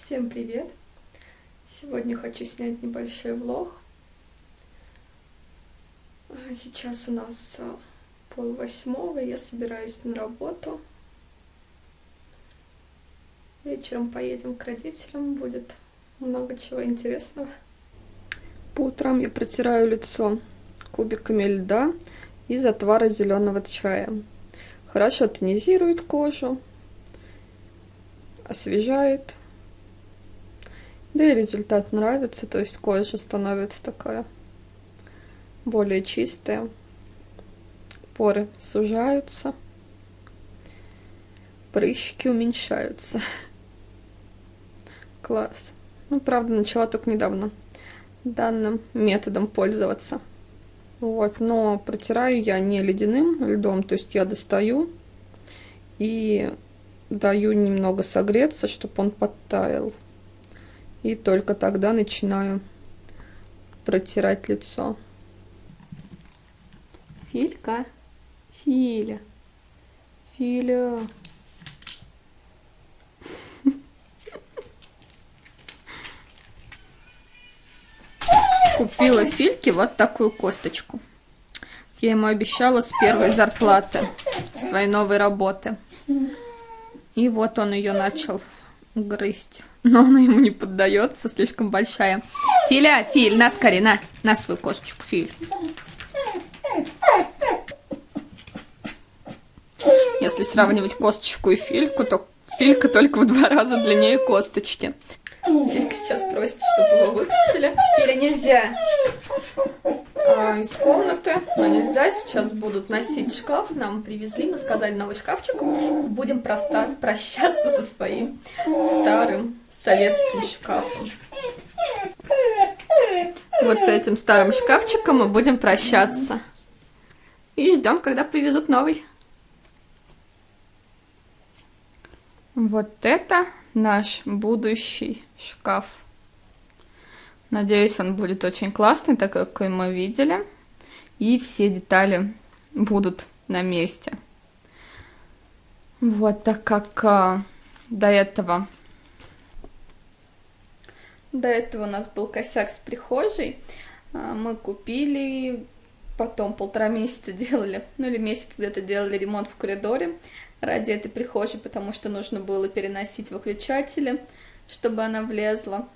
Всем привет! Сегодня хочу снять небольшой влог. Сейчас у нас 7:30, я собираюсь на работу. Вечером поедем к родителям, будет много чего интересного. По утрам я протираю лицо кубиками льда из отвара зеленого чая. Хорошо тонизирует кожу, освежает. Да и результат нравится, то есть кожа становится такая более чистая, поры сужаются, прыщики уменьшаются. Класс. Ну, правда, начала только недавно данным методом пользоваться. Вот, но протираю я не ледяным льдом, то есть я достаю и даю немного согреться, чтобы он подтаял. И только тогда начинаю протирать лицо. Филька, Филя, Филя. Купила Фильке вот такую косточку. Я ему обещала с первой зарплаты своей новой работы. И вот он ее начал грызть. Но она ему не поддается, слишком большая. Филя, Филь, на скорее, на свою косточку, Филь. Если сравнивать косточку и Фильку, то Филька только в 2 раза длиннее косточки. Филька сейчас просит, чтобы его выпустили. Филя, нельзя из комнаты, но нельзя. Сейчас будут носить шкаф. Нам привезли, мы сказали, новый шкафчик. Будем прощаться со своим старым советским шкафом. Вот с этим старым шкафчиком мы будем прощаться. И ждем, когда привезут новый. Вот это наш будущий шкаф. Надеюсь, он будет очень классный, так как мы видели. И все детали будут на месте. Вот, так как до этого у нас был косяк с прихожей. Мы купили, потом 1,5 месяца делали, ну или месяц где-то делали ремонт в коридоре ради этой прихожей, потому что нужно было переносить выключатели, чтобы она влезла.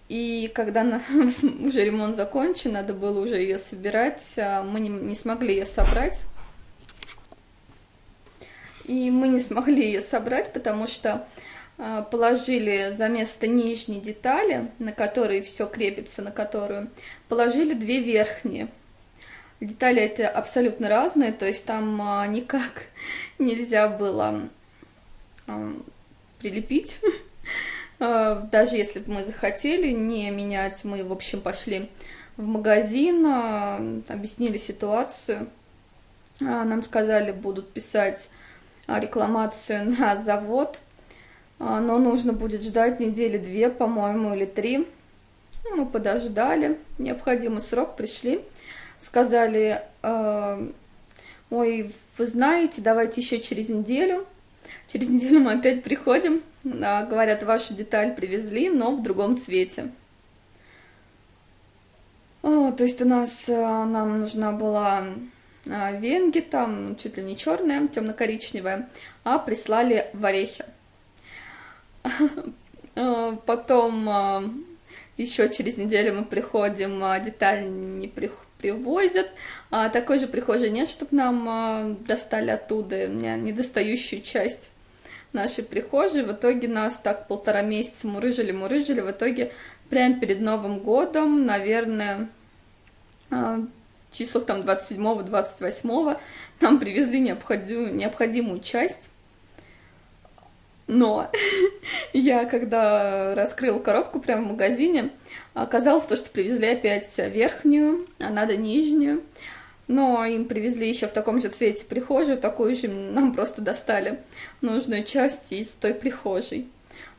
И когда уже ремонт закончен, надо было уже ее собирать, мы не смогли ее собрать. И мы не смогли ее собрать, потому что положили за место нижней детали, на которой все крепится, на которую, положили 2 верхние. Детали эти абсолютно разные, то есть там никак нельзя было прилепить. Даже если бы мы захотели не менять, мы, в общем, пошли в магазин, объяснили ситуацию. Нам сказали, будут писать рекламацию на завод, но нужно будет ждать 2 недели, по-моему, или 3. Мы подождали, необходимый срок, пришли. Сказали, ой, вы знаете, давайте еще через неделю. Через неделю мы опять приходим, говорят, вашу деталь привезли, но в другом цвете. То есть у нас, нам нужна была венги, там чуть ли не черная, темно-коричневая, а прислали в орехи. Потом еще через неделю мы приходим, деталь не привозят, такой же прихожей нет, чтобы нам достали оттуда недостающую часть нашей прихожей. В итоге нас так 1,5 месяца мурыжили, в итоге прямо перед Новым годом, наверное, числах там 27-го, 28-го нам привезли необходимую часть. Но я, когда раскрыла коробку прямо в магазине, оказалось то, что привезли опять верхнюю, а надо нижнюю. Но им привезли еще в таком же цвете прихожую, такую же нам просто достали нужную часть из той прихожей.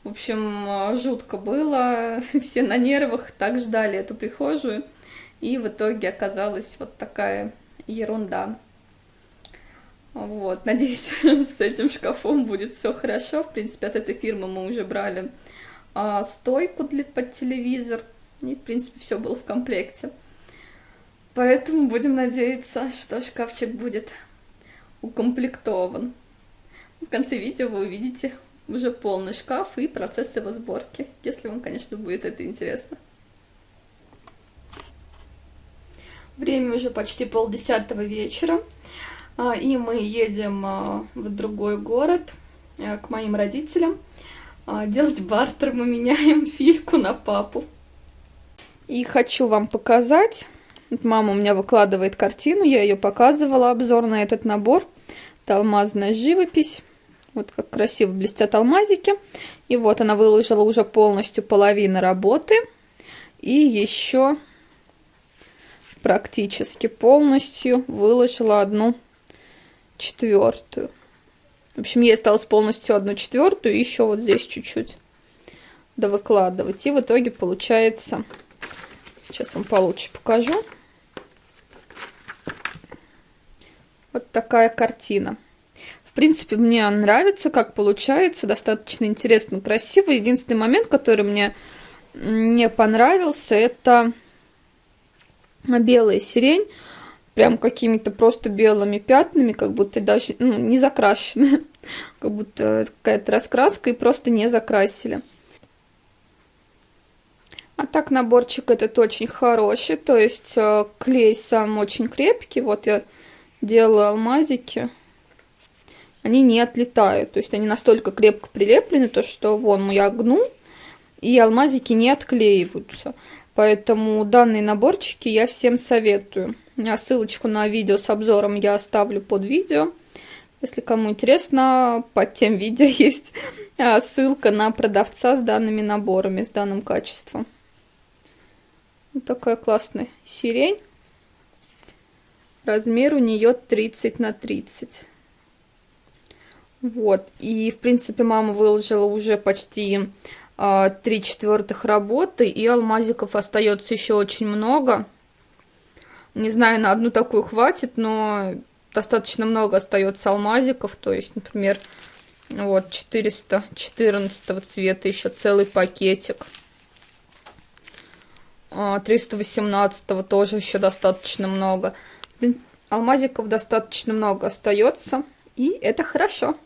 В общем, жутко было, все на нервах, так ждали эту прихожую, и в итоге оказалась вот такая ерунда. Вот, надеюсь, с этим шкафом будет все хорошо. В принципе, от этой фирмы мы уже брали стойку под телевизор. И, в принципе, все было в комплекте. Поэтому будем надеяться, что шкафчик будет укомплектован. В конце видео вы увидите уже полный шкаф и процесс его сборки, если вам, конечно, будет это интересно. Время уже почти 9:30 вечера, и мы едем в другой город, к моим родителям. Делать бартер, мы меняем Фильку на папу. И хочу вам показать. Мама у меня выкладывает картину, я ее показывала, обзор на этот набор. Это алмазная живопись. Вот как красиво блестят алмазики. И вот она выложила уже полностью половину работы. И еще практически полностью выложила 1/4. В общем, ей осталось полностью 1/4, и еще вот здесь чуть-чуть довыкладывать. И в итоге получается... Сейчас вам получше покажу. Вот такая картина. В принципе, мне нравится, как получается. Достаточно интересно, красиво. Единственный момент, который мне не понравился, это белая сирень. Прям какими-то просто белыми пятнами, как будто даже не закрашенная. Как будто какая-то раскраска, и просто не закрасили. А так наборчик этот очень хороший, то есть клей сам очень крепкий. Вот я делаю алмазики, они не отлетают, то есть они настолько крепко прилеплены, то что вон я гну, и алмазики не отклеиваются. Поэтому данные наборчики я всем советую. Ссылочку на видео с обзором я оставлю под видео. Если кому интересно, под тем видео есть ссылка на продавца с данными наборами, с данным качеством. Вот такая классная сирень. Размер у нее 30 на 30. Вот. И, в принципе, мама выложила уже почти 3/4 работы. И алмазиков остается еще очень много. Не знаю, на одну такую хватит, но достаточно много остается алмазиков. То есть, например, вот 414 цвета еще целый пакетик. 318 тоже еще достаточно много. Алмазиков достаточно много остается, и это хорошо.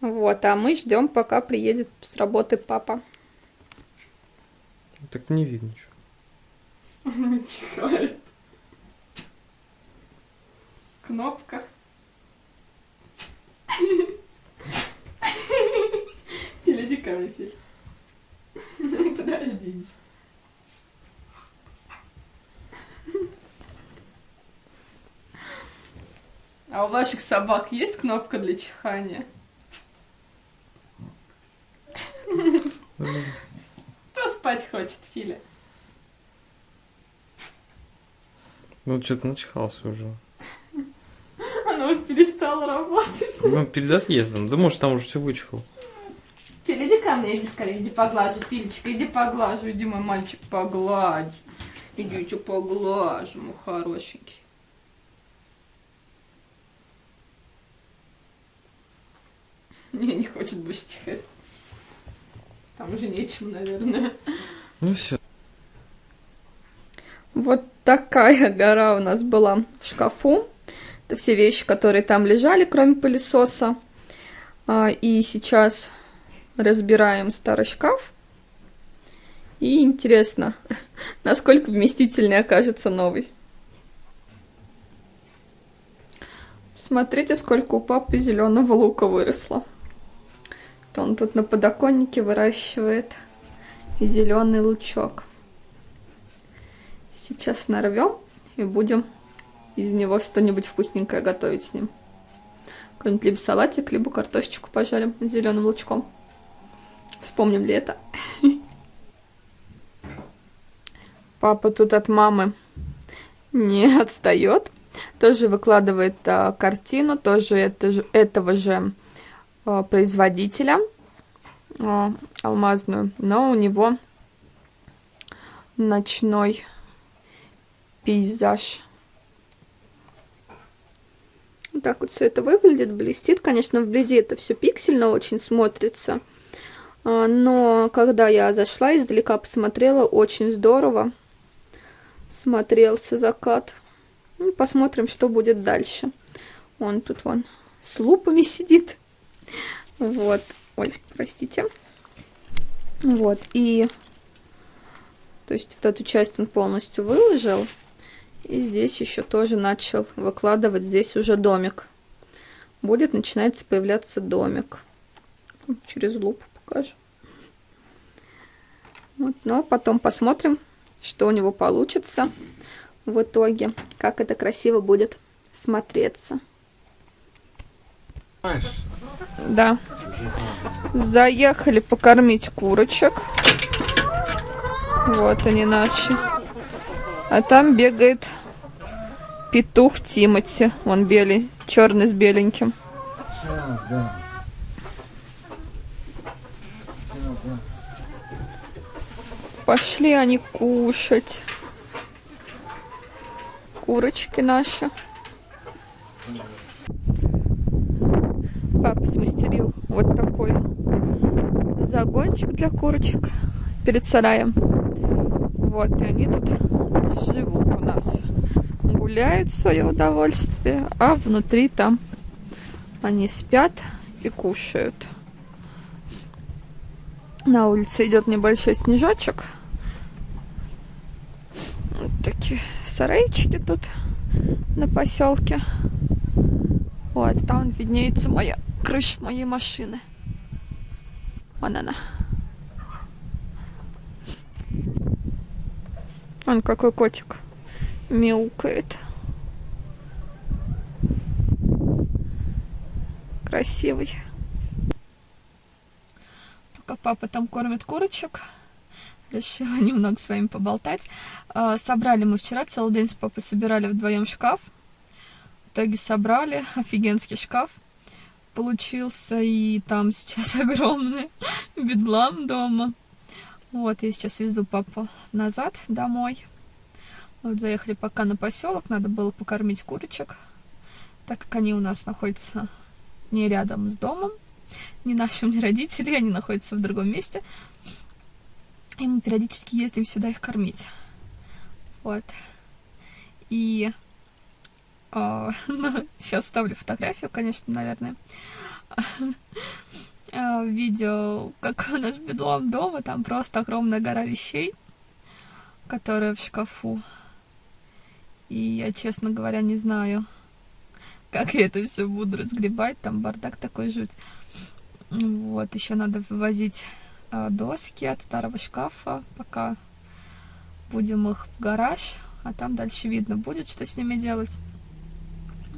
Вот, а мы ждем, пока приедет с работы папа. Так не видно ничего. Чихает. Кнопка. Филя, иди ко мне, Филь. Подожди. А у ваших собак есть кнопка для чихания? Кто спать хочет, Филя? Ну, что-то начихался уже. Она уже перестала работать. Ну, перед отъездом. Да, может, там уже все вычихал. Филя, иди ко мне, иди скорее, иди поглажу. Филечка, иди поглажу, иди, мой мальчик, погладь. Идите поглажу, мой хорошенький. Не хочет больше чихать. Там уже нечем, наверное. Ну все. Вот такая гора у нас была в шкафу. Это все вещи, которые там лежали, кроме пылесоса. И сейчас разбираем старый шкаф. И интересно, насколько вместительный окажется новый. Смотрите, сколько у папы зеленого лука выросло. Он тут на подоконнике выращивает зеленый лучок. Сейчас нарвем и будем из него что-нибудь вкусненькое готовить с ним. Какой-нибудь либо салатик, либо картошечку пожарим с зеленым лучком. Вспомним ли это? Папа тут от мамы не отстает. Тоже выкладывает картину, тоже этого же производителя, алмазную, но у него ночной пейзаж. Вот так вот все это выглядит, блестит. Конечно, вблизи это все пиксельно очень смотрится, Но когда я зашла, издалека посмотрела, очень здорово смотрелся закат. Ну, посмотрим, что будет дальше. Он тут вон с лупами сидит. Вот. Ой, простите. Вот. И то есть вот эту часть он полностью выложил. И здесь еще тоже начал выкладывать. Здесь уже домик. Будет начинается появляться домик. Через лупу покажу. Вот. Но потом посмотрим, что у него получится в итоге. Как это красиво будет смотреться. Да. Заехали покормить курочек. Вот они наши. А там бегает петух Тимати. Он белый, черный с беленьким. Пошли они кушать. Курочки наши. Папа смастерил вот такой загончик для курочек перед сараем. Вот, и они тут живут у нас. Гуляют в свое удовольствие, а внутри там они спят и кушают. На улице идет небольшой снежочек. Вот такие сарайчики тут на поселке. Вот, там виднеется моя крыша моей машины. Вон она. Вон какой котик мяукает. Красивый. Пока папа там кормит курочек, решила немного с вами поболтать. Собрали мы вчера, целый день с папой собирали вдвоем шкаф. В итоге собрали офигенский шкаф получился, и там сейчас огромный бедлам дома. Вот, я сейчас везу папу назад домой. Вот, заехали пока на поселок, надо было покормить курочек, так как они у нас находятся не рядом с домом, ни нашим, ни родителей, они находятся в другом месте. И мы периодически ездим сюда их кормить. Вот. И сейчас вставлю фотографию, конечно, наверное. Видео, как у нас бедлам дома, там просто огромная гора вещей, которая в шкафу. И я, честно говоря, не знаю, как я это все буду разгребать, там бардак такой жуть. Вот, еще надо вывозить доски от старого шкафа, пока будем их в гараж, а там дальше видно будет, что с ними делать.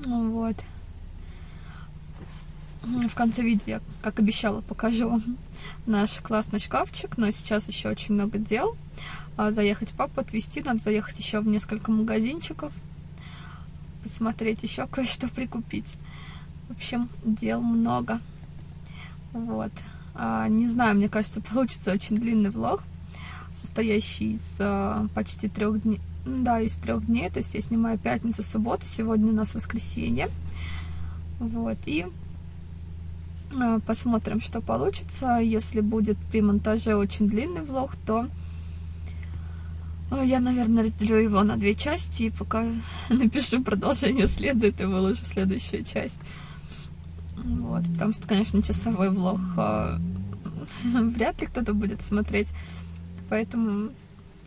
Вот. В конце видео я, как обещала, покажу вам наш классный шкафчик, но сейчас еще очень много дел. Заехать папу отвезти, надо заехать еще в несколько магазинчиков, посмотреть еще кое-что прикупить. В общем, дел много. Вот. Не знаю, мне кажется, получится очень длинный влог, состоящий из почти 3 дней. Да, из 3 дней, то есть я снимаю пятницу, субботу, сегодня у нас воскресенье. Вот, и посмотрим, что получится. Если будет при монтаже очень длинный влог, то я, наверное, разделю его на 2 части, и пока напишу продолжение следует и выложу следующую часть. Вот, потому что, конечно, часовой влог вряд ли кто-то будет смотреть, поэтому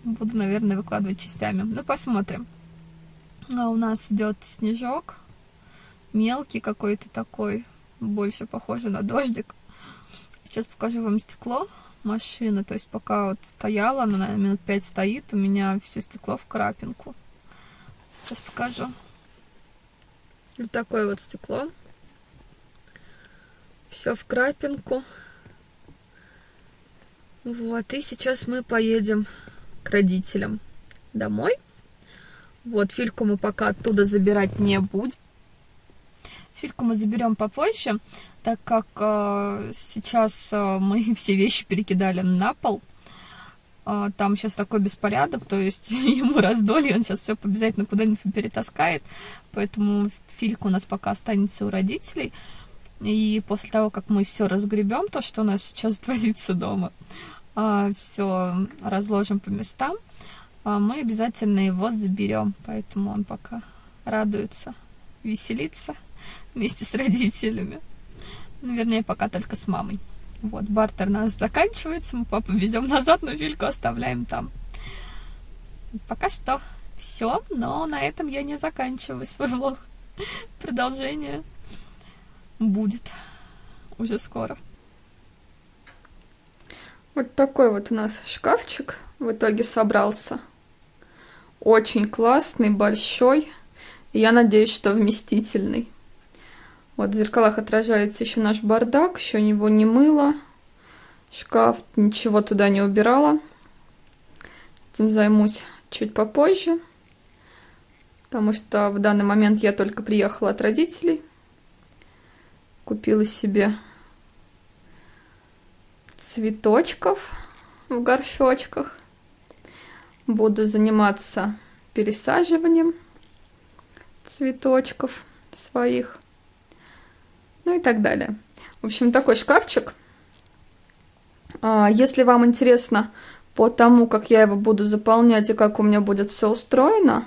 буду, наверное, выкладывать частями. Ну, посмотрим. У нас идет снежок, мелкий какой-то такой, больше похоже на дождик. Сейчас покажу вам стекло машины. То есть пока вот стояла, она, наверное, минут 5 стоит, у меня все стекло в крапинку. Сейчас покажу. Вот такое вот стекло. Все в крапинку. Вот, и сейчас мы поедем к родителям домой. Вот, Фильку мы пока оттуда забирать не будем. Фильку мы заберем попозже, так как сейчас мы все вещи перекидали на пол. Там сейчас такой беспорядок, то есть ему раздолье, он сейчас все обязательно куда-нибудь перетаскает. Поэтому Филька у нас пока останется у родителей. И после того, как мы все разгребем, то, что у нас сейчас творится дома, все разложим по местам, мы обязательно его заберем. Поэтому он пока радуется, веселится вместе с родителями. Ну, вернее, пока только с мамой. Вот, бартер у нас заканчивается, мы папу везем назад, но Вильку оставляем там. Пока что все, но на этом я не заканчиваю свой влог. Продолжение будет уже скоро. Вот такой вот у нас шкафчик в итоге собрался. Очень классный, большой. И я надеюсь, что вместительный. Вот в зеркалах отражается еще наш бардак, еще его не мыло. Шкаф, ничего туда не убирала. Этим займусь чуть попозже. Потому что в данный момент я только приехала от родителей. Купила себе цветочков в горшочках. Буду заниматься пересаживанием цветочков своих. Ну и так далее. В общем, такой шкафчик. Если вам интересно по тому, как я его буду заполнять и как у меня будет все устроено,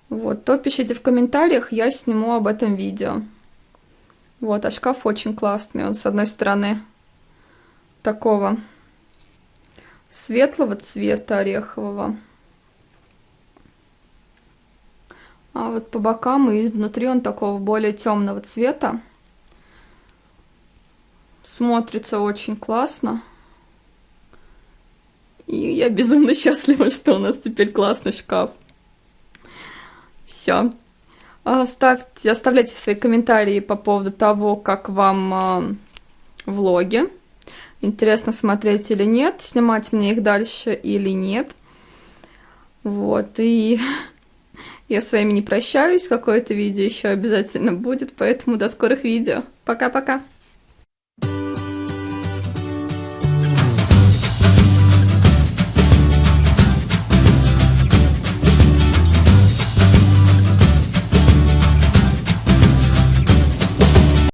вот, то пишите в комментариях, я сниму об этом видео. Вот, а шкаф очень классный. Он, с одной стороны, такого светлого цвета, орехового. А вот по бокам и внутри он такого более темного цвета. Смотрится очень классно. И я безумно счастлива, что у нас теперь классный шкаф. Все. Оставляйте свои комментарии по поводу того, как вам влоги. Интересно смотреть или нет, снимать мне их дальше или нет. Вот, и я с вами не прощаюсь, какое-то видео еще обязательно будет, поэтому до скорых видео. Пока-пока!